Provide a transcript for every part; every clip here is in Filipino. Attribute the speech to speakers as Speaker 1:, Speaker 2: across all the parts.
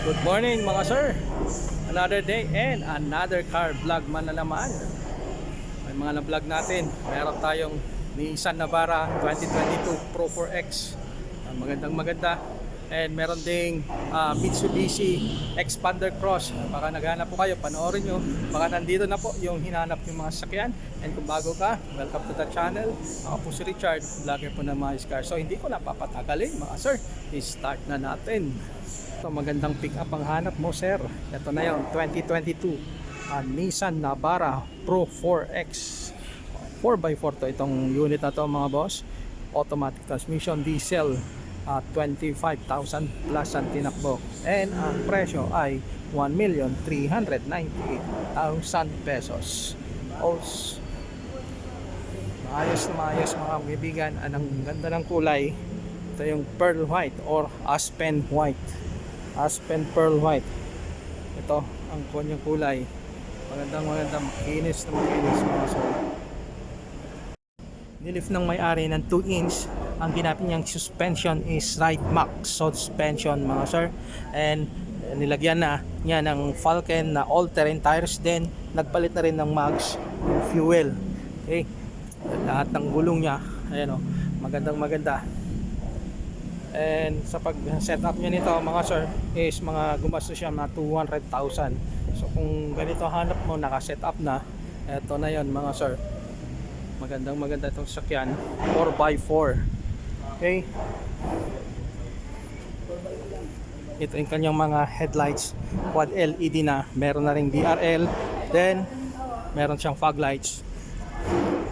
Speaker 1: Good morning mga sir. Another day and another car vlog man na naman. May mga na-vlog natin. Meron tayong Nissan Navara 2022 Pro 4X. Magandang maganda. And meron ding Mitsubishi Xpander Cross. Baka naghanap po kayo, panoorin nyo. Baka nandito na po yung hinanap yung mga sasakyan. And kung bago ka, welcome to the channel. Ako po si Richard, vlogger po ng mga car. So hindi ko na papatagalin mga sir. I-start na natin. Ito, magandang pick up ang hanap mo sir. Ito na yun, 2022 Nissan Navara Pro 4X. 4x4 to itong unit na to mga boss. Automatic transmission, diesel, 25,000 plus ang tinakbo. And ang presyo ay 1,398,000 pesos. Maayos na maayos mga kaibigan. Anong ganda ng kulay. Ito yung pearl white or aspen white. Aspen pearl white. Ito ang kanyang kulay. Magandang makinis na makinis mga sir. Nilift ng may-ari ng 2 inch. Ang ginamit niyang suspension is Ride Max suspension mga sir. And nilagyan na niya ng Falcon na all-terrain tires din. Nagpalit na rin ng Max fuel. Okay. Lahat ng gulong niya, ayan o, maganda. And sa pag-setup niya nito mga sir is mga gumastos siya na 200,000. So kung ganito hanap mo, naka-setup na, eto na yon mga sir. Maganda itong sakyan, 4x4. Okay. Ito yung kanyang mga headlights, quad LED na, meron na ring DRL, then meron siyang fog lights.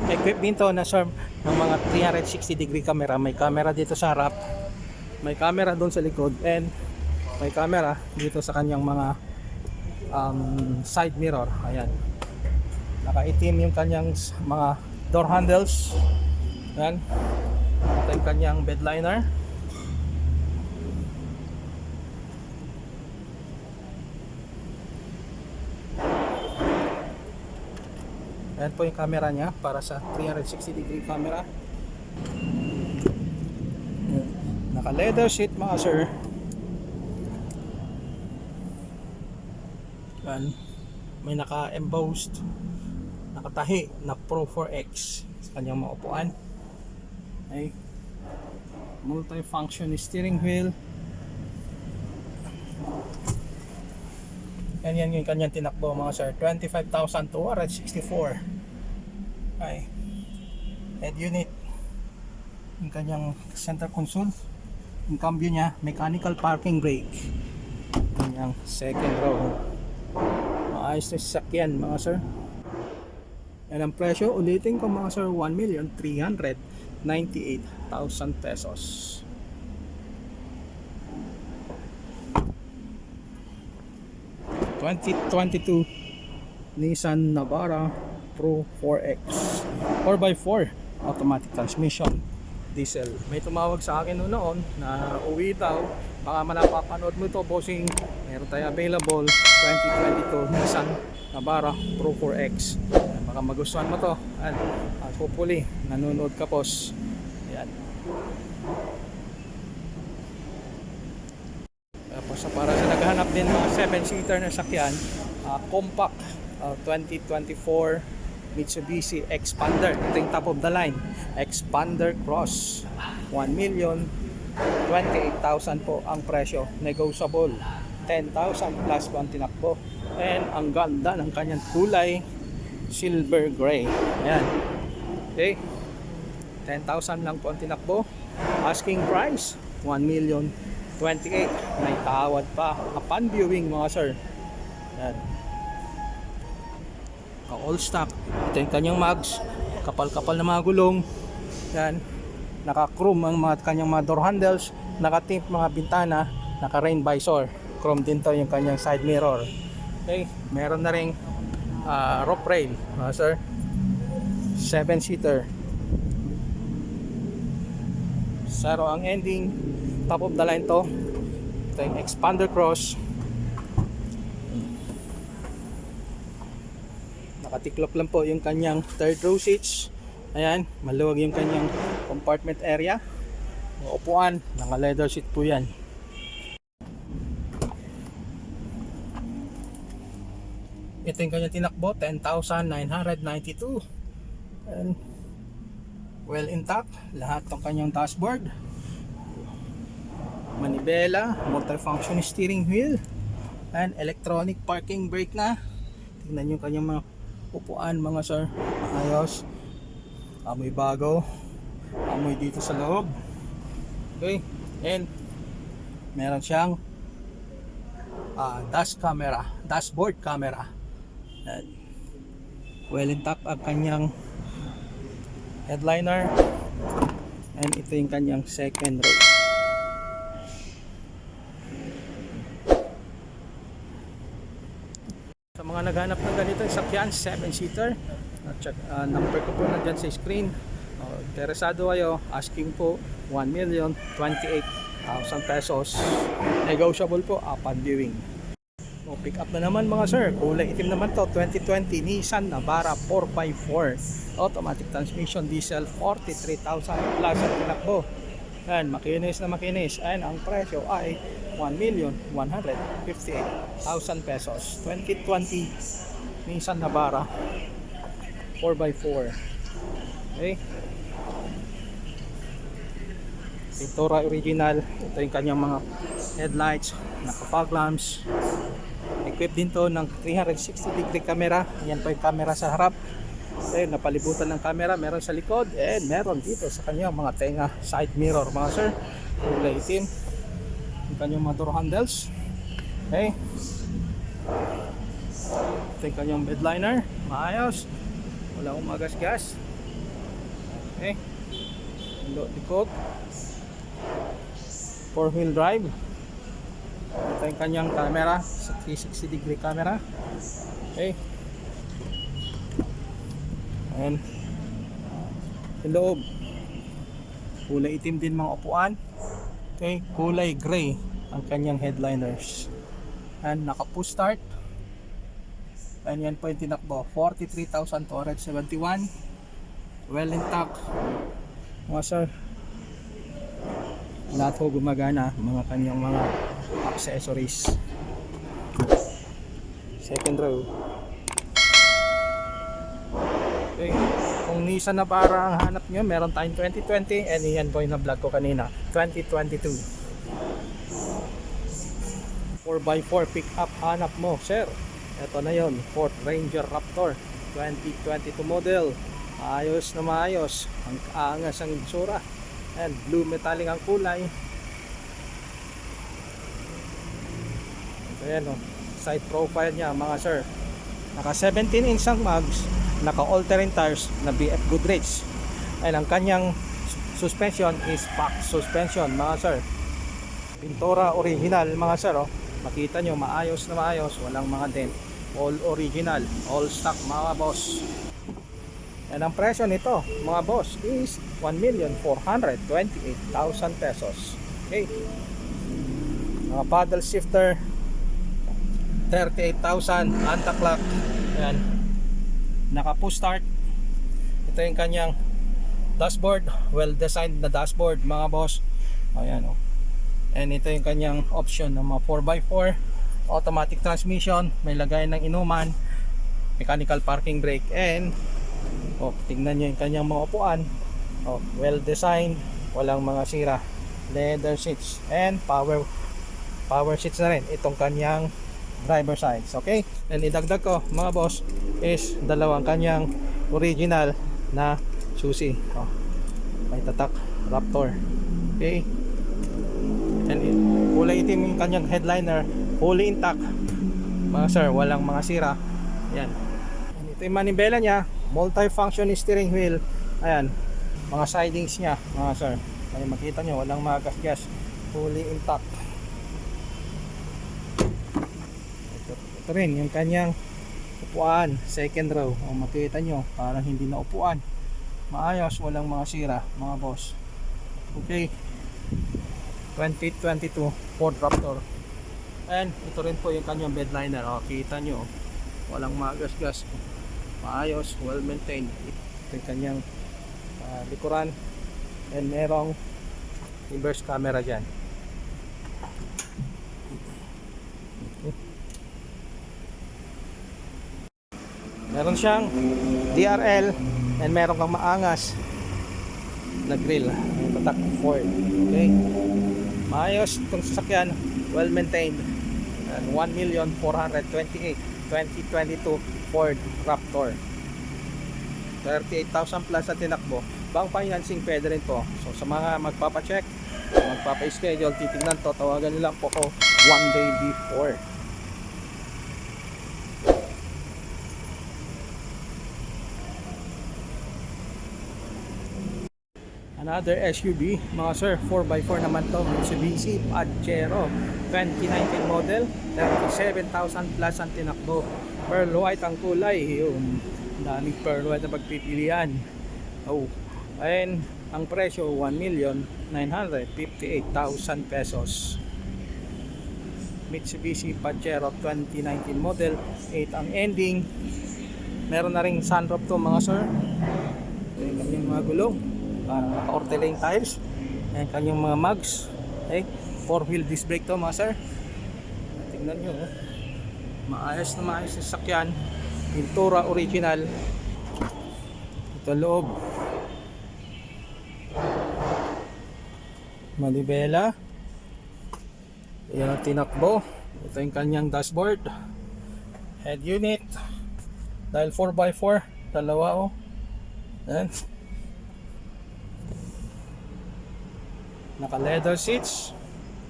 Speaker 1: Equip din to na sir ng mga 360 degree camera. May camera dito sa harap, may camera doon sa likod, and may camera dito sa kanyang mga side mirror. Ayan, nakaitim yung kanyang mga door handles. Ayan, ito yung kanyang bed liner. Ayan po yung camera niya para sa 360 degree camera. Naka leather seat mga sir. Ayan, may naka embossed, nakatahi na Pro 4X sa kanyang mga upuan. Okay. Multi-function steering wheel. Yan yung kanyang tinakbo mga sir, 25,264. Okay. Head unit, yung kanyang center console, yung cambio niya, mechanical parking brake, kanyang second row. Maayos na sasakyan mga sir. Yan ang presyo, ulitin ko mga sir, 1,398,000 pesos. (2022) Nissan Navara Pro 4X 4x4 automatic transmission, diesel. May tumawag sa akin noon na uwi daw, baka malapapanood mo ito bossing, meron tayo available 2022 Nissan Navara Pro 4X. Baka magustuhan mo to, and hopefully nanonood ka boss. Ayan. Tapos para sa naghahanap din mga 7-seater na sakyan, compact 2024 Mitsubishi Xpander. Ito yung top of the line, Xpander Cross, 1,028,000 po ang presyo, negotiable, 10,000 plus po ang tinakbo. And ang ganda ng kanyang kulay, silver gray. Ayan. Okay, 10,000 lang po ang tinakbo. Asking price 1,028,000. May tawad pa upon viewing mga sir. Ayan, all stock. Ito yung kanyang mags, kapal-kapal na mga gulong. Yan, naka-chrome ang mga kanyang mga door handles, naka-tint mga bintana, naka-rain visor, chrome din to yung kanyang side mirror. Okay, meron na ring rope rail mga sir, 7-seater. Zero ang ending, top of the line to. Ito yung Xpander Cross. Nakatiklop lang po yung kanyang third row seats. Ayan, maluwag yung kanyang compartment area. Upuan, naka leather seat po yan. Ito yung kanyang tinakbo, 10,992. And well intact lahat ng kanyang dashboard, manibela, multifunction steering wheel, and electronic parking brake na. Tingnan nyo kanyang mga upuan mga sir, ayos, amoy bago, amoy dito sa loob. Okay, and meron siyang dashboard camera. And well intact ang kanyang headliner, and ito yung kanyang second row. Sa mga naghanap ng ganito sakyan, 7-seater, number ko po nandyan sa screen. Interesado kayo, asking po 1,028,000 pesos, negotiable po upon viewing. Pick up na naman mga sir, kulay itim naman to, 2020 Nissan Navara 4x4 automatic transmission, diesel, 43,000 plus ang tinakbo. Yan, makinis na makinis, and ang presyo ay 1,158,000 pesos. 2020 Nissan Navara 4x4. Okay, pintura original. Ito yung kanyang mga headlights, naka fog lamps. Equipped din to ng 360 degree camera. Yan po yung camera sa harap. Ayun, napalibutan ng camera, meron sa likod, and meron dito sa kanyang mga tenga side mirror mga sir, kulay itim. Yung kanyang mga door handles. Okay, ito yung kanyang bedliner, maayos, wala akong magasgas. Okay, likod, 4-wheel drive. Ito yung kanyang camera sa 360 degree camera. Okay, and yung loob, kulay itim din mga upuan. Okay, kulay gray ang kanyang headliners, and naka push start. And yan po yung tinakbo, 43,271. Well intact mga sir, lahat po gumagana, mga kanyang mga accessories. Second row. Okay, kung Nissan Navara ang hanap nyo, meron tayong 2020, and yan po yung na-vlog ko kanina, 2022 4x4 pick up hanap mo sir. Ito na yon, Ford Ranger Raptor 2022 model. Ayos na maayos, ang kaangas ang itsura, and blue metallic ang kulay. Ayan o, side profile niya mga sir, naka 17 inch ang mags, naka all-terrain tires na BF Goodrich. Ayan, ang kanyang suspension is pack suspension mga sir. Pintura original mga sir, oh. Makita nyo, maayos na maayos, walang mga dent, all original, all stock mga boss. And ang presyo nito mga boss is 1,428,000 pesos. Okay, mga paddle shifter 38,000, anti-clock. Ayan, naka push start. Ito yung kanyang dashboard, well designed na dashboard mga boss. Ayan o, and ito yung kanyang option ng mga 4x4 automatic transmission, may lagay ng inuman, mechanical parking brake, and tingnan nyo yung kanyang mga upuan, well designed, walang mga sira, leather seats, and power seats na rin itong kanyang driver sides. Okay, and idagdag ko mga boss is dalawang kanyang original na susi. May tatak Raptor. Okay, and kulay itim yung kanyang headliner, fully intact mga sir, walang mga sira. Ayan, and ito yung manibela niya, multi-function steering wheel. Ayan, mga sidings niya mga sir, ay makita nyo, walang mga gas-gas, fully intact. Ito rin yung kanyang upuan, second row. Makita nyo, parang hindi na upuan, maayos, walang mga sira mga boss. Okay, 2022 Ford Raptor. And ito rin po yung kanyang bedliner. Kita nyo, walang mga gas-gas, maayos, well maintained. Ito yung kanyang likuran, and merong reverse camera dyan. Meron siyang DRL and meron kang maangas na grill. Tatak Ford. Okay. Maayos itong sasakyan, well maintained. And 1,428,000 2022 Ford Raptor. 38,000 plus ang tinakbo. Bank financing pwede rin to. So sa mga magpapacheck, magpapa-schedule, titignan to, tawagan nyo lang po ko one day before. Another SUV, mga sir, 4x4 naman to, Mitsubishi Pajero 2019 model, 37,000 plus ang tinakbo. Pearl white ang kulay, yung daming pearl white na pagpipilian. Oh, and ang presyo 1,958,000 pesos. Mitsubishi Pajero 2019 model, 8 ang ending. Meron na ring sunroof to, mga sir. Ito yung kanyang mga gulong, naka-ortelaine tires, and kanyang mga mugs. Okay, 4-wheel disc brake to, mga sir. Tingnan nyo, maayos na maayos yung sakyan. Pintura original. Ito loob, manibela. Yan ang tinakbo. Ito yung kanyang dashboard, head unit, dahil 4x4, dalawa, oh. Yan, naka leather seats,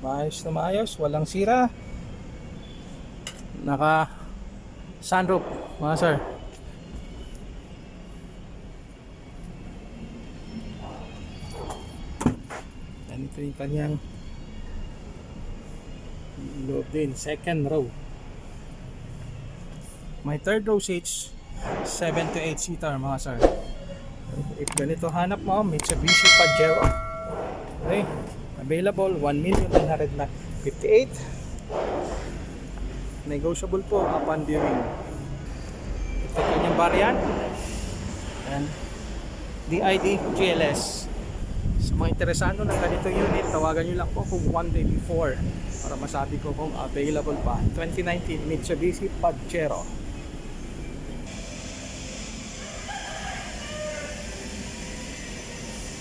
Speaker 1: maayos na maayos, walang sira. Naka sunroof, mga sir. And ito yung kanyang loob din, second row. May third row seats, 7 to 8 seater, mga sir. If ganito hanap mo, Mitsubishi Pajero. Okay, available 1,958,000. Negotiable po upon viewing. Ito kanyang variant, and DID GLS. Sa mga interesado ng ganito unit, tawagan nyo lang po kung one day before para masabi ko kung available pa. 2019 Mitsubishi Pajero.